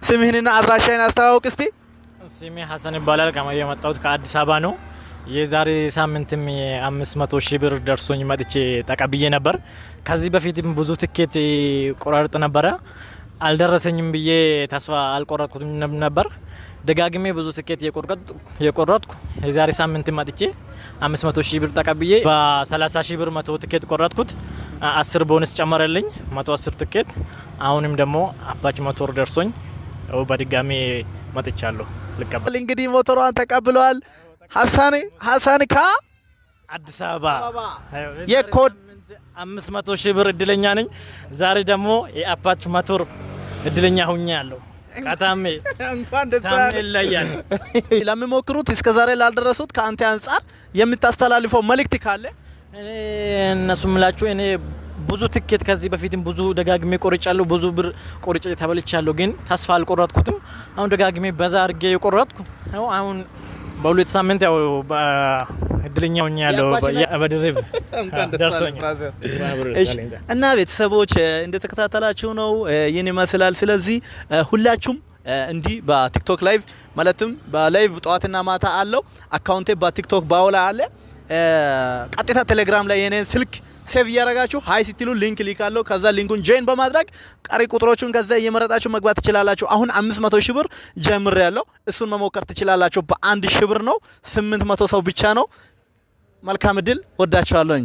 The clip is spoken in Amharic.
ስምህንና አድራሻህን አስተዋውቅ እስቲ። ስሜ ሀሰን ይባላል። የመጣሁት ከአዲስ አበባ ነው። የዛሬ ሳምንትም 500 ሺህ ብር ደርሶኝ መጥቼ ተቀብዬ ነበር። ከዚህ በፊትም ብዙ ትኬት ቆራርጥ ነበረ። አልደረሰኝም ብዬ ተስፋ አልቆረጥኩትም ነበር። ደጋግሜ ብዙ ትኬት የቆረጥኩ የዛሬ ሳምንት መጥቼ 500 ሺህ ብር ተቀብዬ በ30 ሺህ ብር 100 ትኬት ቆረጥኩት። 10 ቦነስ ጨመረልኝ 110 ትኬት። አሁንም ደግሞ አባች ሞተር ደርሶኝ በድጋሚ መጥቻለሁ ልቀበል። እንግዲህ ሞተሯን ተቀብለዋል። ሀሳን አዲስ አበባ የኮድ 500 ሺህ ብር እድለኛ ነኝ። ዛሬ ደግሞ የአፓች ሞተር እድለኛ ሆኛለሁ። ካታሜ እንኳን ደስ ይለያል። ለሚሞክሩት እስከ ዛሬ ላልደረሱት ከአንተ አንጻር የምታስተላልፈው መልእክት ካለ? እነሱ ምላችሁ እኔ ብዙ ትኬት ከዚህ በፊትም ብዙ ደጋግሜ ቆርጫለሁ። ብዙ ብር ቆርጬ ተበልቻለሁ፣ ግን ተስፋ አልቆረጥኩትም። አሁን ደጋግሜ በዛ አድርጌ የቆረጥኩ አሁን በሁለት ሳምንት ያው እድለኛ ሆኛለሁ። በድርብ ደርሶኝ እና ቤተሰቦች እንደተከታተላችሁ ነው ይህን ይመስላል። ስለዚህ ሁላችሁም እንዲህ በቲክቶክ ላይቭ ማለትም በላይቭ ጠዋትና ማታ አለው አካውንቴ በቲክቶክ ባውላ አለ። ቀጥታ ቴሌግራም ላይ የኔን ስልክ ሴቭ እያረጋችሁ ሃይ ስትሉ ሊንክ ሊካለው። ከዛ ሊንኩን ጆይን በማድረግ ቀሪ ቁጥሮቹን ከዛ እየመረጣችሁ መግባት ትችላላችሁ። አሁን 500 ሺህ ብር ጀምር ያለው እሱን መሞከር ትችላላችሁ። በ1 ሺህ ብር ነው። 800 ሰው ብቻ ነው። መልካም እድል። ወዳችኋለሁ።